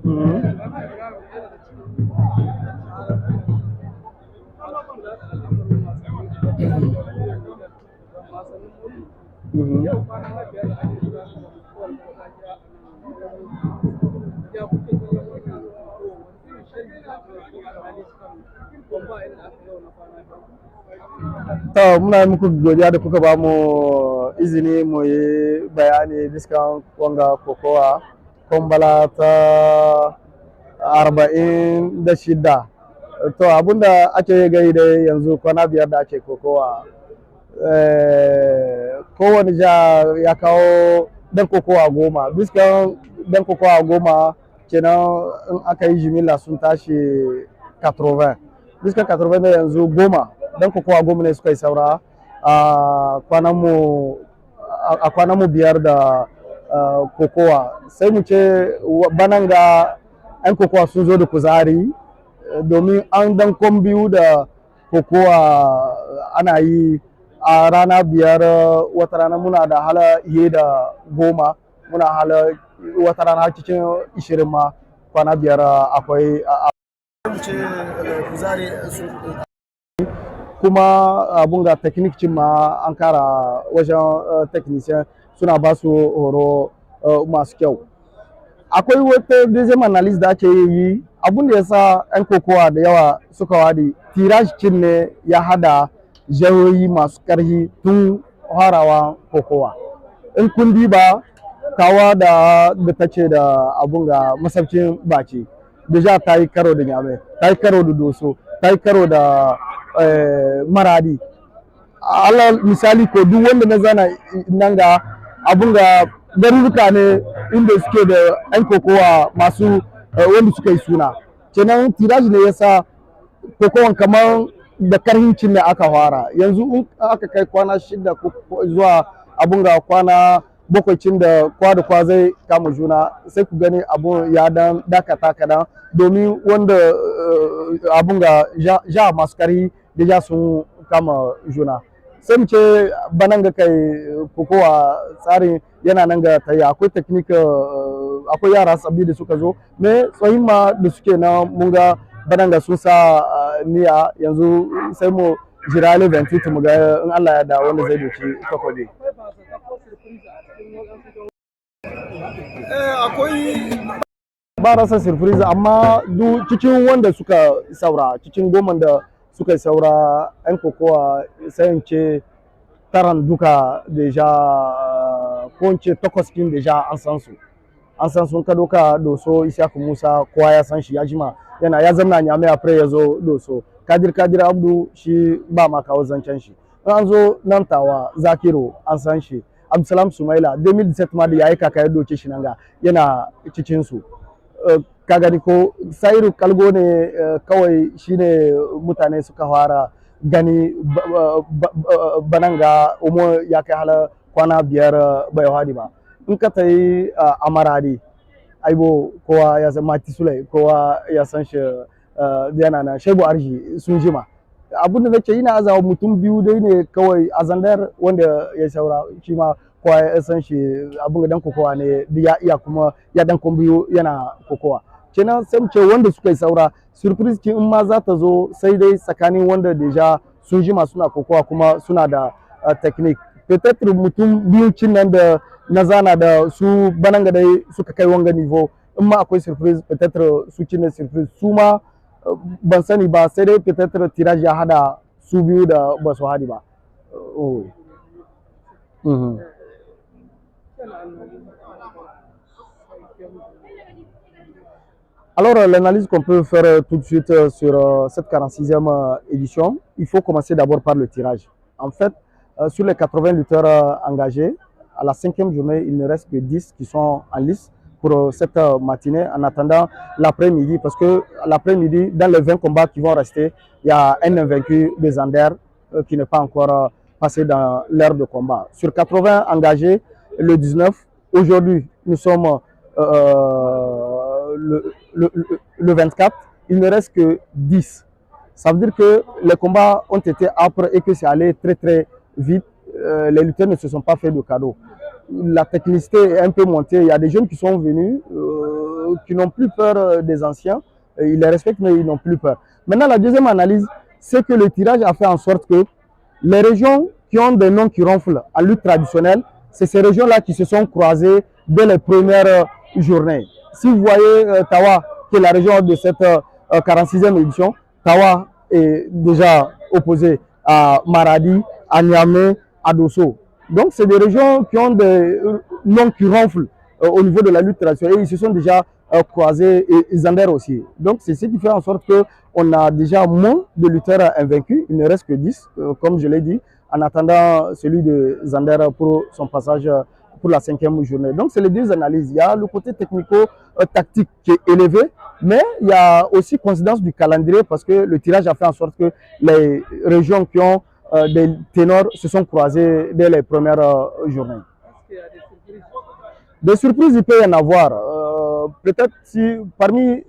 To muna muku godiya da kuka ba mu izini mu yi bayani biskan wanga kokowa kwambala ta 46. To abinda ake gai da yanzu kwana biyar da ake kokowa, kowane ja ya kawo dan kokowa 10 biskan dan kokowa 10 kenan in aka yi jimilla sun tashi 80 biskan 80 da yanzu 10 dan kokowa 10 ne suka yi saura a kwanan mu biyar da kokowa. Sai mu ce banan ga 'yan kokowa sun zo da kuzari domin an dan biyu da kokowa ana yi a rana biyar, wata rana muna da hala iye da 10, muna hala wata rana cikin 20 ma kwana biyar akwai kuma abun ga teknikin ma an kara wajen technician suna ba su horo masu kyau. Akwai wata deuxième analyse da ake yi, abun da ya sa 'yan kokowa da yawa suka wadi tirage kin ne ya hada jihohi masu karhi tun farawa kokowa. In kun diba kawa da ta ce da abun ga masaukin baki deja ta yi karo da Nyame, ta yi karo da Doso, ta yi karo da Maradi. Allah misali ko duk wanda na zana nan ga abun ga garuruka ne inda suke da 'yan kokowa masu wanda suka yi suna. Kenan tirage ne yasa kokowan kamar da karhincin ne aka fara. Yanzu in aka kai kwana 6 zuwa abun ga kwana 7 da kwa zai kama juna, sai ku gani abun ya dan dakata kadan domin wanda abun ga ja masu karhi da ja sun kama juna. Sai mu ce banan ga kai kokowa tsarin yana nan ga tayi, akwai technique, akwai yara sabbi da suka zo me tsohin ma da suke na mun ga banan ga sun sa niyya. Yanzu sai mu jira le 28 mu ga in Allah ya da wanda zai doki takobi. Akwai ba rasa surprise, amma duk cikin wanda suka saura, cikin 10 da suka yi saura 'yan kokowa sai in ce taran duka deja ko in ce 8 kin deja an san su. An san sun ka doka Doso Isiyaku Musa kowa ya san shi, ya jima yana ya zamna Nyame afre ya zo Doso. Kadir Abdu shi ba ma kawo zancen shi. In an zo nan Tawa Zakiru an san shi. Abdulsalam Sumaila 2017 ma da yayi kaka ya doke shi nan ga yana cikin su. Ka gani ko Sairu Kalgo ne kawai shine mutane suka fara gani bananga umo ya kai hala kwana 5 bai hadi ba. In ka tayi Amaradi aibo kowa ya san Mati Sulai, kowa ya san shi yana na Shebu Arji sun jima. Abun da nake ina azawa mutum biyu dai ne kawai a Zandar wanda ya saura, shi ma kowa ya san shi abun dan kokowa ne ya iya kuma ya dan biyu yana kokowa. Kenan sai mu ce wanda suka yi saura surprise kin in ma za ta zo sai dai tsakanin wanda deja sun jima suna kokowa kuma suna da technique. Peut-être mutum biyun cin nan da na zana da su bananga dai suka kai wanga niveau, in ma akwai surprise peut-être su cin ne surprise su ma ban sani ba, sai dai peut-être tirage ya hada su biyu da ba su hadi ba. Alors, l'analyse qu'on peut faire tout de suite sur cette 46e édition, il faut commencer d'abord par le tirage. En fait, sur les 80 lutteurs engagés, à la 5e journée, il ne reste que 10 qui sont en lice pour cette matinée en attendant l'après-midi, parce que l'après-midi, dans les 20 combats qui vont rester, il y a un invaincu des Anders qui n'est pas encore passé dans l'ère de combat. Sur 80 engagés, le 19, aujourd'hui, nous sommes le 24, il ne reste que 10. Ça veut dire que les combats ont été âpres et que c'est allé très très vite. Les lutteurs ne se sont pas fait de cadeaux. La technicité est un peu montée. Il y a des jeunes qui sont venus qui n'ont plus peur des anciens. Ils les respectent, mais ils n'ont plus peur. Maintenant, la deuxième analyse, c'est que le tirage a fait en sorte que les régions qui ont des noms qui ronflent en lutte traditionnelle, c'est ces régions-là qui se sont croisées dès les premières journées. Si vous voyez Tawa, qui est la région de cette 46e édition, Tawa est déjà opposé à Maradi, à Niamey, à Dosso. Donc, c'est des régions qui ont des noms qui ronflent au niveau de la lutte traditionnelle. Et ils se sont déjà croisés et Zander aussi. Donc, c'est ce qui fait en sorte qu'on a déjà moins de lutteurs invaincus. Il ne reste que 10, comme je l'ai dit, en attendant celui de Zander pour son passage pour la 5e journée. Donc, c'est les deux analyses. Il y a le côté technico-tactique qui est élevé, mais il y a aussi coïncidence du calendrier parce que le tirage a fait en sorte que les régions qui ont des ténors se sont croisés dès les premières journées. Est-ce qu'il y a des surprises? Des surprises, il peut y en avoir. Peut-être si parmi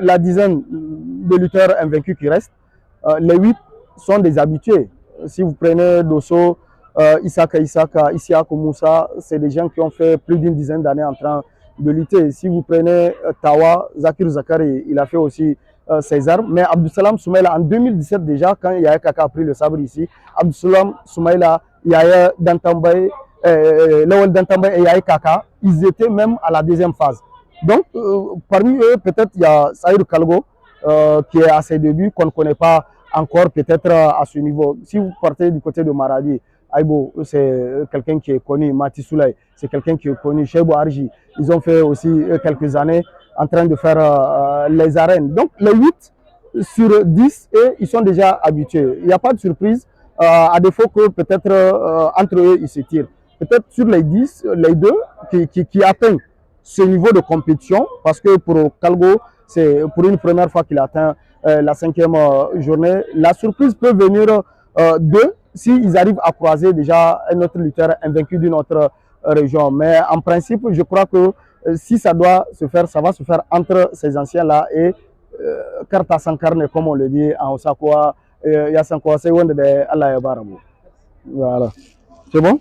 la dizaine de lutteurs invaincus qui restent, les 8 sont des habitués. Si vous prenez Dosso, Isaka, Isiaka Moussa, c'est des gens qui ont fait plus d'une dizaine d'années en train de lutter. Si vous prenez Tawa, Zakir Zakari, il a fait aussi ses armes. Mais Abdussalam Soumaïla, en 2017 déjà, quand Yaya Kaka a pris le sabre ici, Abdussalam Soumaïla, Yaya Dantambaye, Lawal Dantambaye et Yaya Kaka, ils étaient même à la deuxième phase. Donc, parmi eux, peut-être il y a Saïd Kalgo, qui est à ses débuts, qu'on ne connaît pas encore peut-être à ce niveau. Si vous partez du côté de Maradi, Aïbo, c'est quelqu'un qui est connu. Mati Souley, c'est quelqu'un qui est connu. Chebo Arji, ils ont fait aussi quelques années en train de faire les arènes. Donc, les 8 sur 10, et ils sont déjà habitués. Il n'y a pas de surprise, à défaut que peut-être entre eux, ils se tirent. Peut-être sur les 10, les 2 qui atteignent ce niveau de compétition, parce que pour Kalgo, c'est pour une première fois qu'il atteint la 5e journée. La surprise peut venir d'eux s'ils arrivent à croiser déjà un autre lutteur invaincu d'une autre région. Mais en principe, je crois que si ça doit se faire, ça va se faire entre ces anciens-là et Karta Sankarne, comme on le dit en Osakwa, Yasankoa, c'est de Allah Yabarabu. Voilà. C'est bon?